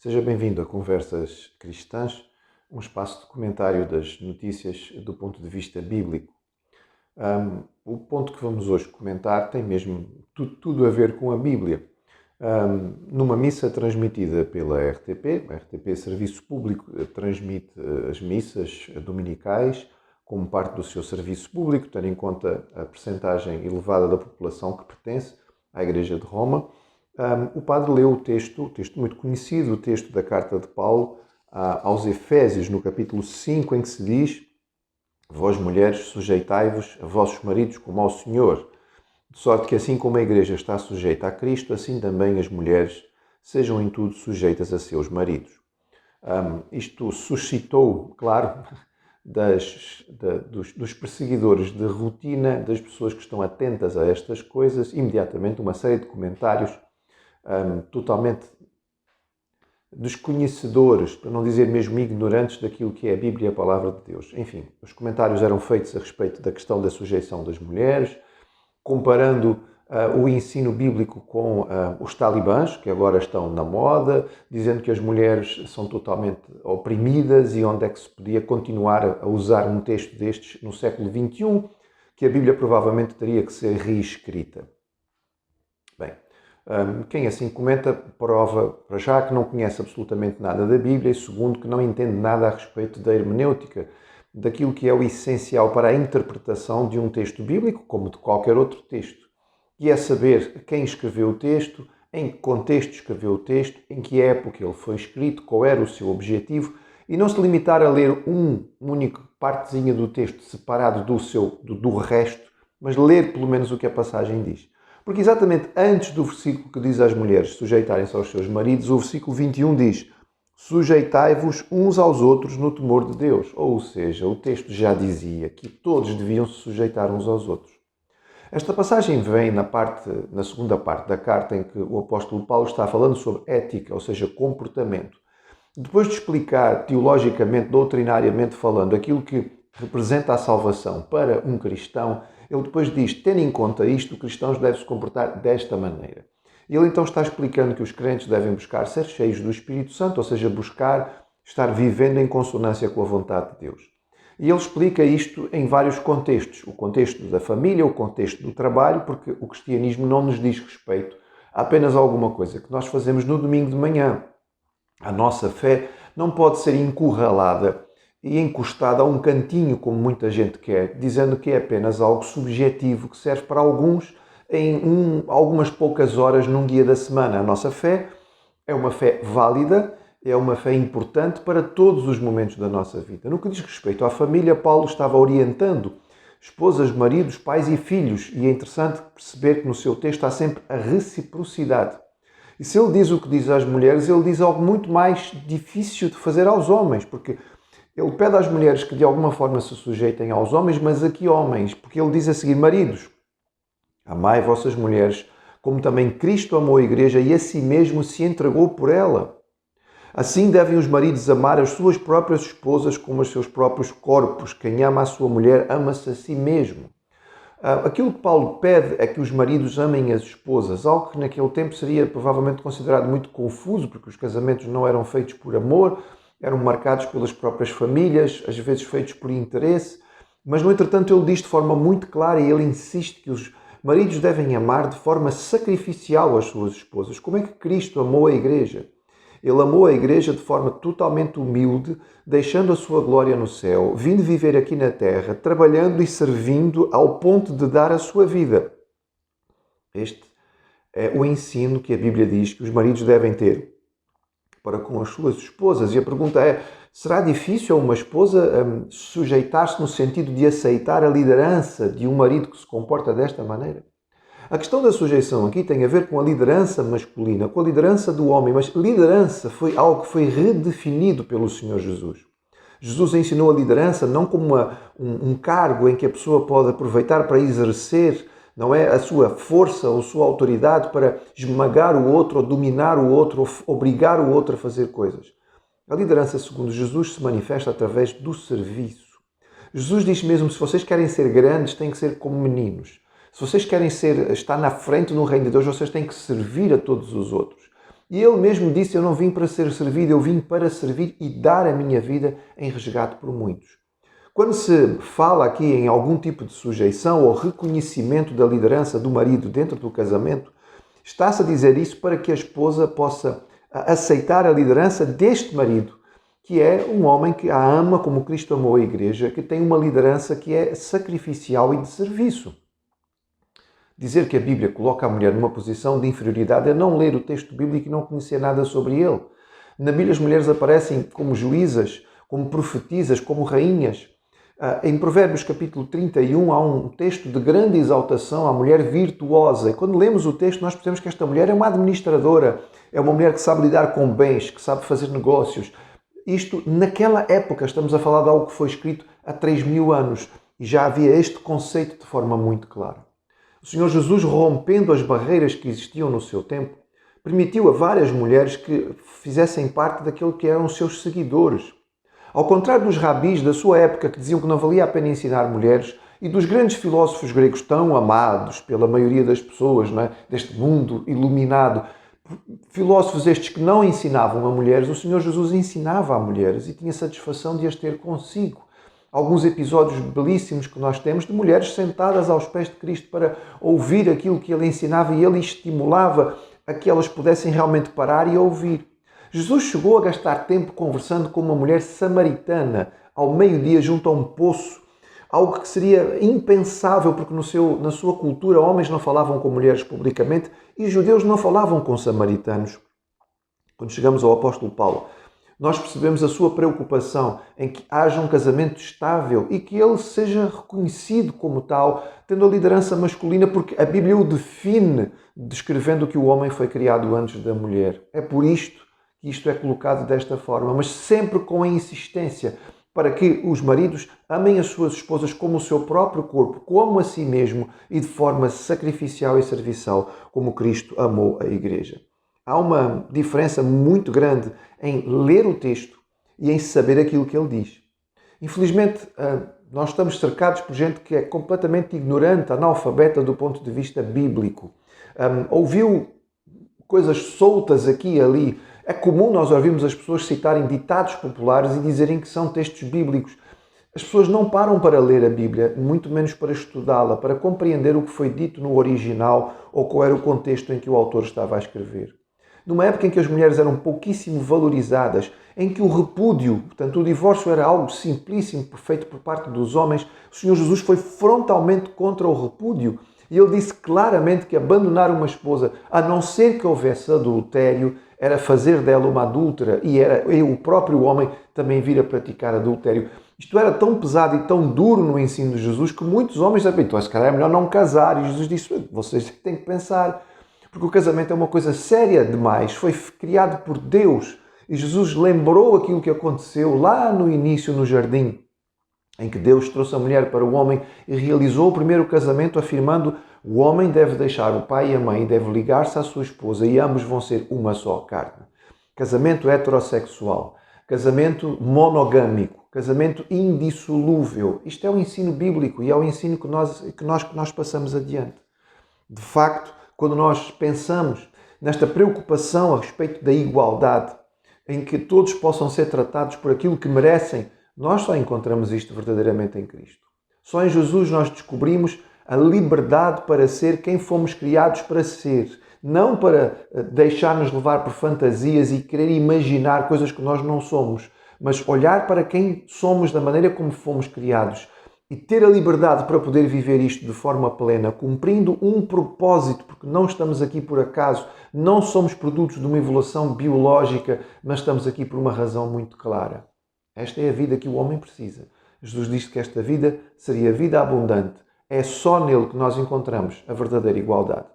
Seja bem-vindo a Conversas Cristãs, um espaço de comentário das notícias do ponto de vista bíblico. O ponto que vamos hoje comentar tem mesmo tudo a ver com a Bíblia. Numa missa transmitida pela RTP, a RTP Serviço Público transmite as missas dominicais como parte do seu serviço público, tendo em conta a percentagem elevada da população que pertence à Igreja de Roma. O padre leu o texto muito conhecido, o texto da carta de Paulo aos Efésios, no capítulo 5, em que se diz: vós mulheres, sujeitai-vos a vossos maridos como ao Senhor, de sorte que assim como a Igreja está sujeita a Cristo, assim também as mulheres sejam em tudo sujeitas a seus maridos. Isto suscitou, claro, dos perseguidores de rotina, das pessoas que estão atentas a estas coisas, imediatamente uma série de comentários totalmente desconhecedores, para não dizer mesmo ignorantes daquilo que é a Bíblia e a Palavra de Deus. Enfim, os comentários eram feitos a respeito da questão da sujeição das mulheres, comparando o ensino bíblico com os talibãs, que agora estão na moda, dizendo que as mulheres são totalmente oprimidas e onde é que se podia continuar a usar um texto destes no século XXI, que a Bíblia provavelmente teria que ser reescrita. Bem, quem assim comenta prova, para já, que não conhece absolutamente nada da Bíblia e, segundo, que não entende nada a respeito da hermenêutica, daquilo que é o essencial para a interpretação de um texto bíblico, como de qualquer outro texto, e é saber quem escreveu o texto, em que contexto escreveu o texto, em que época ele foi escrito, qual era o seu objetivo, e não se limitar a ler uma única partezinha do texto separado do resto, mas ler pelo menos o que a passagem diz. Porque exatamente antes do versículo que diz às mulheres sujeitarem-se aos seus maridos, o versículo 21 diz: sujeitai-vos uns aos outros no temor de Deus. Ou seja, o texto já dizia que todos deviam se sujeitar uns aos outros. Esta passagem vem na segunda parte da carta, em que o apóstolo Paulo está falando sobre ética, ou seja, comportamento. Depois de explicar teologicamente, doutrinariamente falando, aquilo que representa a salvação para um cristão, ele depois diz: tendo em conta isto, o cristão deve se comportar desta maneira. E ele então está explicando que os crentes devem buscar ser cheios do Espírito Santo, ou seja, buscar estar vivendo em consonância com a vontade de Deus. E ele explica isto em vários contextos. O contexto da família, o contexto do trabalho, porque o cristianismo não nos diz respeito a apenas alguma coisa que nós fazemos no domingo de manhã. A nossa fé não pode ser encurralada e encostada a um cantinho, como muita gente quer, dizendo que é apenas algo subjetivo, que serve para alguns em algumas poucas horas num dia da semana. A nossa fé é uma fé válida, é uma fé importante para todos os momentos da nossa vida. No que diz respeito à família, Paulo estava orientando esposas, maridos, pais e filhos, e é interessante perceber que no seu texto há sempre a reciprocidade. E se ele diz o que diz às mulheres, ele diz algo muito mais difícil de fazer aos homens, porque ele pede às mulheres que de alguma forma se sujeitem aos homens, mas aqui homens, porque ele diz a seguir: maridos, amai vossas mulheres, como também Cristo amou a Igreja e a si mesmo se entregou por ela. Assim devem os maridos amar as suas próprias esposas como os seus próprios corpos. Quem ama a sua mulher, ama-se a si mesmo. Aquilo que Paulo pede é que os maridos amem as esposas, algo que naquele tempo seria provavelmente considerado muito confuso, porque os casamentos não eram feitos por amor, eram marcados pelas próprias famílias, às vezes feitos por interesse, mas no entretanto ele diz de forma muito clara e ele insiste que os maridos devem amar de forma sacrificial as suas esposas. Como é que Cristo amou a Igreja? Ele amou a Igreja de forma totalmente humilde, deixando a sua glória no céu, vindo viver aqui na terra, trabalhando e servindo ao ponto de dar a sua vida. Este é o ensino que a Bíblia diz que os maridos devem ter para com as suas esposas. E a pergunta é: será difícil a uma esposa sujeitar-se no sentido de aceitar a liderança de um marido que se comporta desta maneira? A questão da sujeição aqui tem a ver com a liderança masculina, com a liderança do homem, mas liderança foi algo que foi redefinido pelo Senhor Jesus. Jesus ensinou a liderança não como um cargo em que a pessoa pode aproveitar para exercer, não é, a sua força ou a sua autoridade para esmagar o outro, ou dominar o outro, ou obrigar o outro a fazer coisas. A liderança, segundo Jesus, se manifesta através do serviço. Jesus diz mesmo: se vocês querem ser grandes, têm que ser como meninos. Se vocês querem estar na frente no reino de Deus, vocês têm que servir a todos os outros. E ele mesmo disse, eu não vim para ser servido, eu vim para servir e dar a minha vida em resgate por muitos. Quando se fala aqui em algum tipo de sujeição ou reconhecimento da liderança do marido dentro do casamento, está-se a dizer isso para que a esposa possa aceitar a liderança deste marido, que é um homem que a ama como Cristo amou a igreja, que tem uma liderança que é sacrificial e de serviço. Dizer que a Bíblia coloca a mulher numa posição de inferioridade é não ler o texto bíblico e não conhecer nada sobre ele. Na Bíblia as mulheres aparecem como juízas, como profetisas, como rainhas. Em Provérbios capítulo 31 há um texto de grande exaltação à mulher virtuosa. E quando lemos o texto nós percebemos que esta mulher é uma administradora, é uma mulher que sabe lidar com bens, que sabe fazer negócios. Isto, naquela época, estamos a falar de algo que foi escrito há 3.000 anos e já havia este conceito de forma muito clara. O Senhor Jesus, rompendo as barreiras que existiam no seu tempo, permitiu a várias mulheres que fizessem parte daquilo que eram os seus seguidores. Ao contrário dos rabis da sua época que diziam que não valia a pena ensinar mulheres e dos grandes filósofos gregos tão amados pela maioria das pessoas, não é? Deste mundo iluminado, filósofos estes que não ensinavam a mulheres, o Senhor Jesus ensinava a mulheres e tinha satisfação de as ter consigo. Alguns episódios belíssimos que nós temos de mulheres sentadas aos pés de Cristo para ouvir aquilo que ele ensinava e ele estimulava a que elas pudessem realmente parar e ouvir. Jesus chegou a gastar tempo conversando com uma mulher samaritana ao meio-dia junto a um poço, algo que seria impensável porque na sua cultura homens não falavam com mulheres publicamente e judeus não falavam com samaritanos. Quando chegamos ao apóstolo Paulo, nós percebemos a sua preocupação em que haja um casamento estável e que ele seja reconhecido como tal, tendo a liderança masculina, porque a Bíblia o define, descrevendo que o homem foi criado antes da mulher. É por isto que isto é colocado desta forma, mas sempre com a insistência para que os maridos amem as suas esposas como o seu próprio corpo, como a si mesmo e de forma sacrificial e serviçal, como Cristo amou a igreja. Há uma diferença muito grande em ler o texto e em saber aquilo que ele diz. Infelizmente, nós estamos cercados por gente que é completamente ignorante, analfabeta do ponto de vista bíblico. Ouviu coisas soltas aqui e ali. É comum nós ouvirmos as pessoas citarem ditados populares e dizerem que são textos bíblicos. As pessoas não param para ler a Bíblia, muito menos para estudá-la, para compreender o que foi dito no original ou qual era o contexto em que o autor estava a escrever. Numa época em que as mulheres eram pouquíssimo valorizadas, em que o repúdio, portanto o divórcio era algo simplíssimo, feito por parte dos homens, o Senhor Jesus foi frontalmente contra o repúdio e ele disse claramente que abandonar uma esposa, a não ser que houvesse adultério, era fazer dela uma adúltera e era o próprio homem também vir a praticar adultério. Isto era tão pesado e tão duro no ensino de Jesus que muitos homens diziam, então se calhar é melhor não casar. E Jesus disse, vocês têm que pensar, porque o casamento é uma coisa séria demais, foi criado por Deus. E Jesus lembrou aquilo que aconteceu lá no início no jardim, em que Deus trouxe a mulher para o homem e realizou o primeiro casamento afirmando o homem deve deixar o pai e a mãe, deve ligar-se à sua esposa e ambos vão ser uma só carne. Casamento heterossexual, casamento monogâmico, casamento indissolúvel. Isto é o ensino bíblico e é o ensino que nós passamos adiante. De facto, quando nós pensamos nesta preocupação a respeito da igualdade, em que todos possam ser tratados por aquilo que merecem, nós só encontramos isto verdadeiramente em Cristo. Só em Jesus nós descobrimos a liberdade para ser quem fomos criados para ser. Não para deixar-nos levar por fantasias e querer imaginar coisas que nós não somos, mas olhar para quem somos da maneira como fomos criados e ter a liberdade para poder viver isto de forma plena, cumprindo um propósito, porque não estamos aqui por acaso, não somos produtos de uma evolução biológica, mas estamos aqui por uma razão muito clara. Esta é a vida que o homem precisa. Jesus disse que esta vida seria vida abundante. É só nele que nós encontramos a verdadeira igualdade.